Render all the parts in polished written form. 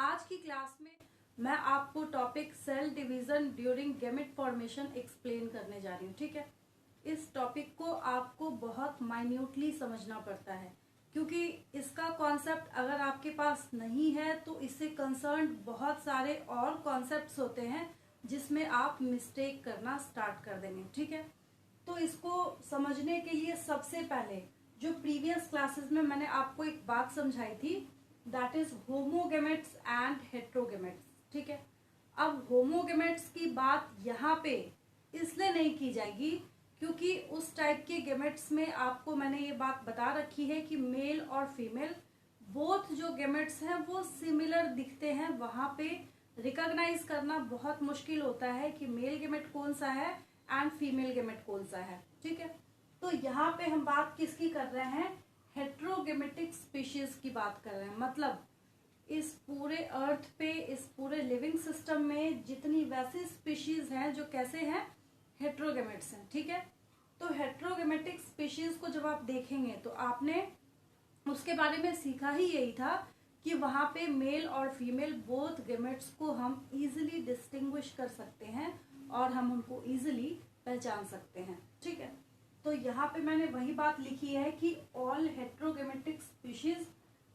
आज की क्लास में मैं आपको topic cell division during gamete formation explain करने जा रही हूँ। ठीक है, इस टॉपिक को आपको बहुत माइन्यूटली समझना पड़ता है क्योंकि इसका कॉन्सेप्ट अगर आपके पास नहीं है तो इससे कंसर्न बहुत सारे और कॉन्सेप्ट्स होते हैं जिसमें आप मिस्टेक करना स्टार्ट कर देंगे। ठीक है, तो इसको समझने के लिए सबसे पहले जो प्रीवियस क्लासेस में मैंने आपको एक बात समझाई थी, दैट इज होमोगेमेट्स एंड हेट्रोगेमेट्स। ठीक है, अब होमोगेमेट्स की बात यहाँ पे इसलिए नहीं की जाएगी क्योंकि उस टाइप के गेमेट्स में आपको मैंने ये बात बता रखी है कि मेल और फीमेल बोथ जो गेमेट्स हैं वो सिमिलर दिखते हैं। वहां पे रिकॉग्नाइज करना बहुत मुश्किल होता है कि मेल गेमेट कौन सा है एंड फीमेल गेमेट कौन सा है। ठीक है, तो यहाँ पे हम बात किसकी कर रहे हैं? हेट्रोगेमेटिक स्पीशीज की बात कर रहे हैं। मतलब इस पूरे अर्थ पे, इस पूरे लिविंग सिस्टम में जितनी वैसी स्पीशीज हैं जो कैसे हैं, हेट्रोगेमेट्स हैं। ठीक है, तो हेट्रोगेमेटिक स्पीशीज को जब आप देखेंगे तो आपने उसके बारे में सीखा ही यही था कि वहां पे मेल और फीमेल बोथ गेमेट्स को हम इजीली डिस्टिंग्विश कर सकते हैं और हम उनको इजीली पहचान सकते हैं। ठीक है, तो यहाँ पे मैंने वही बात लिखी है कि all heterogametic species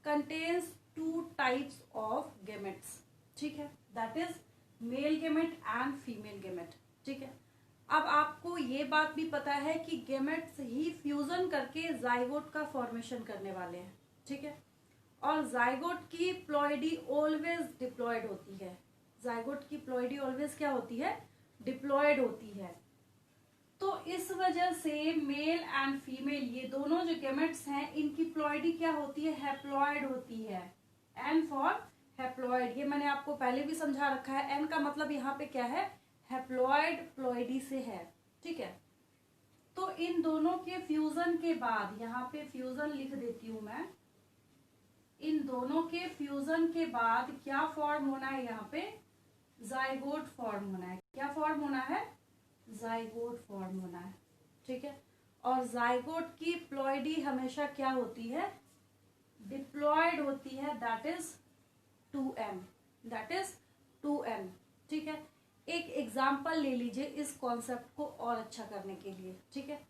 contains two types of gametes. ठीक है, that is male gamete and female gamete. ठीक है, अब आपको ये बात भी पता है कि गेमेट्स ही फ्यूजन करके जाइगोट का फॉर्मेशन करने वाले हैं। ठीक है, और जाइगोट की प्लॉइडी ऑलवेज डिप्लॉयड होती है। जाइगोट की प्लॉइडी ऑलवेज क्या होती है? डिप्लॉयड होती है। तो इस वजह से मेल एंड फीमेल ये दोनों जो गेमेट्स हैं इनकी प्लॉइडी क्या होती है? हैप्लॉयड होती है। एन फॉर हैप्लॉयड, ये मैंने आपको पहले भी समझा रखा है। एन का मतलब यहाँ पे क्या है? हैप्लॉयड प्लॉइडी से है। ठीक है, तो इन दोनों के फ्यूजन के बाद, यहाँ पे फ्यूजन लिख देती हूं मैं, इन दोनों के फ्यूजन के बाद क्या फॉर्म होना है? यहाँ पे जाइगोट फॉर्म होना है। क्या फॉर्म होना है? जाइगोट फॉर्म होना है। ठीक है, और जाइगोट की प्लॉइडी हमेशा क्या होती है? डिप्लॉयड होती है। That is 2n, that is 2n। ठीक है, एक एग्जाम्पल ले लीजिए इस कॉन्सेप्ट को और अच्छा करने के लिए। ठीक है,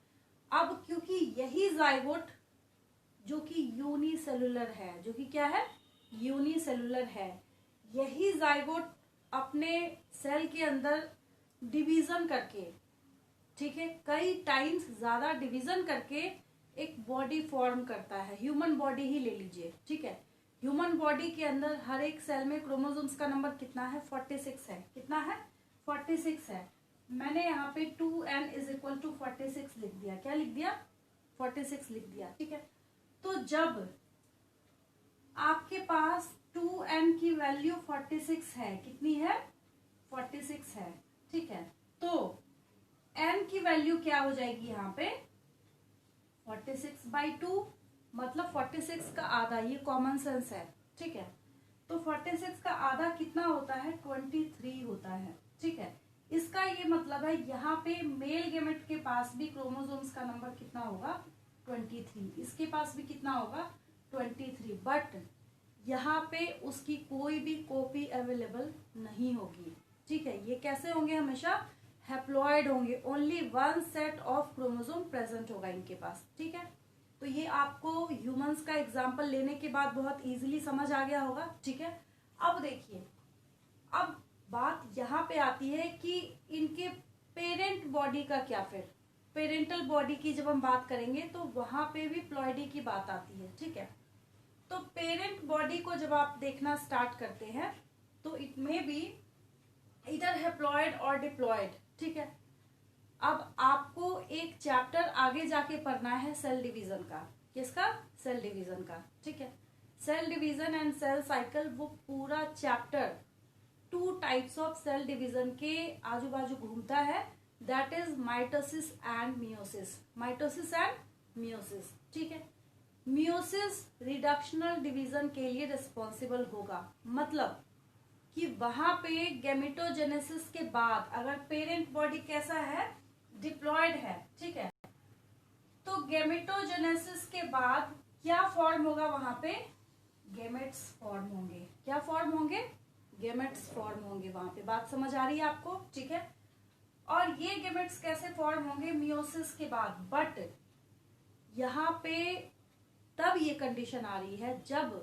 अब क्योंकि यही जाइगोट जो कि यूनिसेलुलर है, जो कि क्या है? यूनिसेलुलर है, यही जाइगोट अपने सेल के अंदर डिवीजन करके, ठीक है, कई टाइम्स ज्यादा डिवीजन करके एक बॉडी फॉर्म करता है। ह्यूमन बॉडी ही ले लीजिए। ठीक है, ह्यूमन बॉडी के अंदर हर एक सेल में क्रोमोसोम्स का नंबर कितना है? 46 है। कितना है? 46 है। मैंने यहाँ पे 2n इज इक्वल टू 46 लिख दिया। क्या लिख दिया? 46 लिख दिया। ठीक है, तो जब आपके पास 2n की वैल्यू 46 है, कितनी है? 46 है। ठीक है, तो n की वैल्यू क्या हो जाएगी यहाँ पे? 46/2, मतलब 46 का आधा। ये कॉमन सेंस है। ठीक है, तो 46 का आधा कितना होता है? 23 होता है। ठीक है, इसका ये मतलब है यहाँ पे मेल गेमेट के पास भी क्रोमोसोम्स का नंबर कितना होगा? 23। इसके पास भी कितना होगा? 23। बट यहाँ पे उसकी कोई भी कॉपी अवेलेबल नहीं होगी। ठीक है, ये कैसे होंगे? हमेशा हैप्लॉयड होंगे। Only one set of chromosome present होगा इनके पास। ठीक है, तो ये आपको ह्यूमंस का एग्जाम्पल लेने के बाद बहुत इजीली समझ आ गया होगा। ठीक है, अब देखिए, अब बात यहाँ पे आती है कि इनके पेरेंट बॉडी का क्या? फिर पेरेंटल बॉडी की जब हम बात करेंगे तो वहां पे भी प्लॉइडी की बात आती है। ठीक है, तो पेरेंट बॉडी को जब आप देखना स्टार्ट करते हैं तो इट में बी इधर हैप्लॉयड और डिप्लॉयड। ठीक है, अब आपको एक चैप्टर आगे जाके पढ़ना है सेल डिवीजन का। किसका? सेल डिवीजन का। ठीक है, cell division and cell cycle, वो पूरा chapter 2 types of cell division के आजू बाजू घूमता है। That is mitosis and meiosis. Mitosis and meiosis. ठीक है, मियोसिस रिडक्शनल डिवीजन के लिए रिस्पॉन्सिबल होगा। मतलब कि वहां पे गैमेटोजेनेसिस के बाद अगर पेरेंट बॉडी कैसा है? डिप्लॉयड है। ठीक है, तो गैमेटोजेनेसिस के बाद क्या फॉर्म होगा वहां पे? गेमेट्स फॉर्म होंगे। क्या फॉर्म होंगे? गेमेट्स फॉर्म होंगे। वहां पे बात समझ आ रही है आपको? ठीक है। और ये गेमेट्स कैसे फॉर्म होंगे? मियोसिस के बाद। बट यहाँ पे तब ये कंडीशन आ रही है जब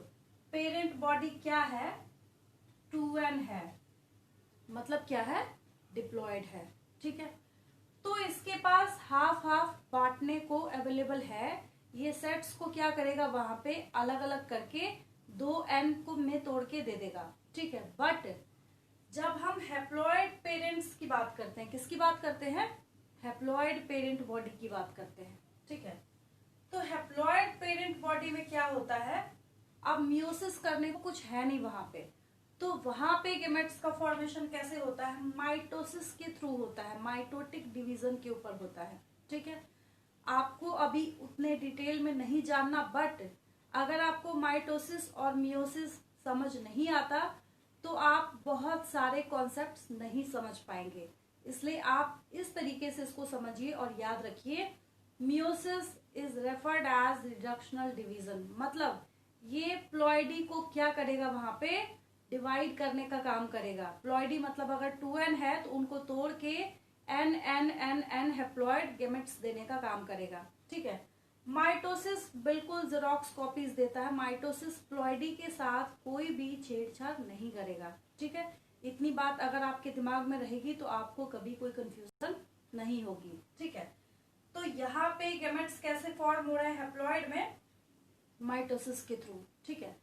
पेरेंट बॉडी क्या है? 2n है। मतलब क्या है? डिप्लॉयड है। ठीक है। तो इसके पास हाफ हाफ बांटने को अवेलेबल है। ये सेट्स को क्या करेगा? वहां पे अलग अलग करके 2n को में तोड़ के दे देगा। ठीक है। बट जब हम हैप्लॉयड पेरेंट्स की बात करते हैं, किसकी बात करते हैं? हैप्लॉयड पेरेंट बॉडी की बात करते हैं। ठीक है। तो हैप्लॉयड पेरेंट बॉडी में क्या होता है? अब मियोसिस करने को कुछ है नहीं वहां पे, तो वहां पे गेमेट्स का फॉर्मेशन कैसे होता है? माइटोसिस के थ्रू होता है, माइटोटिक डिवीजन के ऊपर होता है। ठीक है। आपको अभी उतने डिटेल में नहीं जानना, बट अगर आपको माइटोसिस और मियोसिस समझ नहीं आता तो आप बहुत सारे कॉन्सेप्ट्स नहीं समझ पाएंगे। इसलिए आप इस तरीके से इसको समझिए और याद रखिए, meiosis is referred as reductional division. मतलब ये प्लॉइडी को क्या करेगा? वहां पे डिवाइड करने का काम करेगा। प्लॉइडी मतलब अगर 2n है तो उनको तोड़ के n n n n haploid gametes देने का काम करेगा। ठीक है। माइटोसिस बिल्कुल जेरोक्स कॉपीज देता है। माइटोसिस प्लॉइडी के साथ कोई भी छेड़छाड़ नहीं करेगा। ठीक है। इतनी बात अगर आपके दिमाग में रहेगी तो आपको कभी कोई कंफ्यूजन नहीं होगी। ठीक है। तो यहाँ पे गेमेट्स कैसे फॉर्म हो रहे हैं हैप्लॉयड में? माइटोसिस के थ्रू। ठीक है।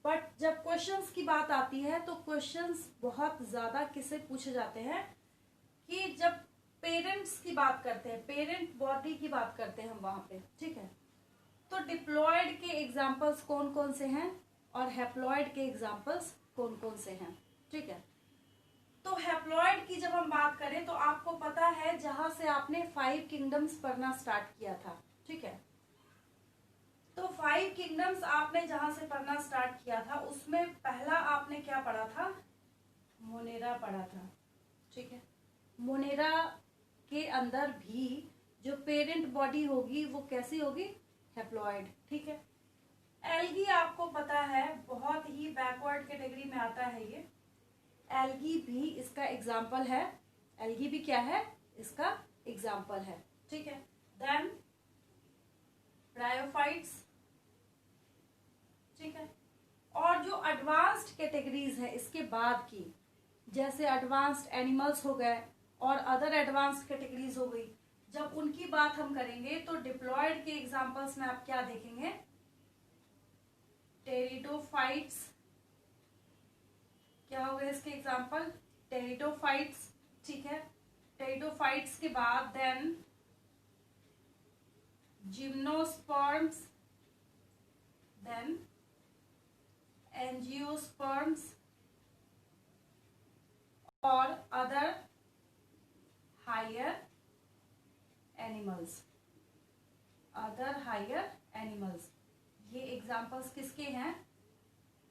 बट जब क्वेश्चंस की बात आती है तो क्वेश्चंस बहुत ज्यादा किससे पूछे जाते हैं कि जब पेरेंट्स की बात करते हैं, पेरेंट बॉडी की बात करते हैं हम वहां पे। ठीक है। तो डिप्लॉयड के एग्जांपल्स कौन कौन से हैं और हैप्लॉयड के एग्जांपल्स कौन कौन से हैं? ठीक है। तो हैप्लॉयड की जब हम बात करें तो आपको पता है जहां से आपने 5 किंगडम्स पढ़ना स्टार्ट किया था। ठीक है। तो 5 किंगडम्स आपने जहां से पढ़ना स्टार्ट किया था उसमें पहला आपने क्या पढ़ा था? मोनेरा पढ़ा था। ठीक है। मोनेरा के अंदर भी जो पेरेंट बॉडी होगी वो कैसी होगी? हैप्लॉयड। ठीक है। एल्गी आपको पता है बहुत ही बैकवर्ड कैटेगरी में आता है ये। एल्गी भी इसका एग्जाम्पल है। एल्गी भी क्या है? इसका एग्जाम्पल है। ठीक है। Then bryophytes. ठीक है। और जो एडवांस्ड कैटेगरीज है इसके बाद की, जैसे एडवांस्ड एनिमल्स हो गए और अदर एडवांस्ड कैटेगरीज हो गई, जब उनकी बात हम करेंगे तो डिप्लॉयड के एग्जांपल्स में आप क्या देखेंगे? टेरिडोफाइट्स। क्या हो गए इसके एग्जांपल? टेरिडोफाइट्स। ठीक है। टेरिडोफाइट्स के बाद देन जिम्नोस्पर्म्स, देन एंजियोस्पर्म्स और other higher animals. Other higher animals ये एग्जांपल्स किसके हैं?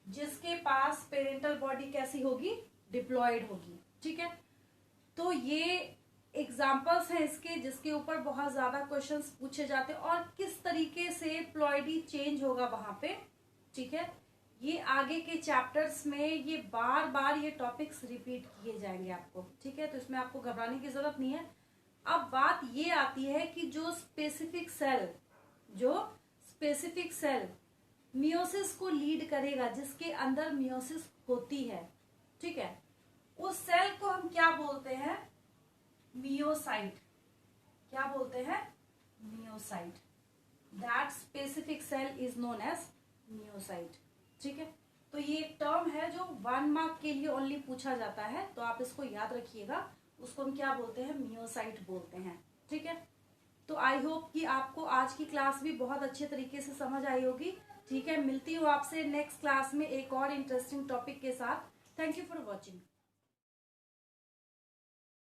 जिसके पास पेरेंटल बॉडी कैसी होगी? डिप्लॉयड होगी। ठीक है। तो ये एग्जांपल्स हैं इसके जिसके ऊपर बहुत ज्यादा क्वेश्चंस पूछे जाते हैं और किस तरीके से प्लॉइडी चेंज होगा वहां पे। ठीक है। ये आगे के चैप्टर्स में ये बार बार ये टॉपिक्स रिपीट किए जाएंगे आपको। ठीक है। तो इसमें आपको घबराने की जरूरत नहीं है। अब बात ये आती है कि जो स्पेसिफिक सेल मियोसिस को लीड करेगा, जिसके अंदर मियोसिस होती है। ठीक है। उस सेल को हम क्या बोलते हैं? मियोसाइट। क्या बोलते हैं? Meiocyte. That specific cell is known as meiocyte. ठीक है। तो ये एक टर्म है जो 1 मार्क के लिए ओनली पूछा जाता है, तो आप इसको याद रखिएगा। उसको हम क्या बोलते हैं? मियोसाइट बोलते हैं। ठीक है। तो आई होप कि आपको आज की क्लास भी बहुत अच्छे तरीके से समझ आई होगी। ठीक है। मिलती हूँ आपसे नेक्स्ट क्लास में एक और इंटरेस्टिंग टॉपिक के साथ। Thank you for watching.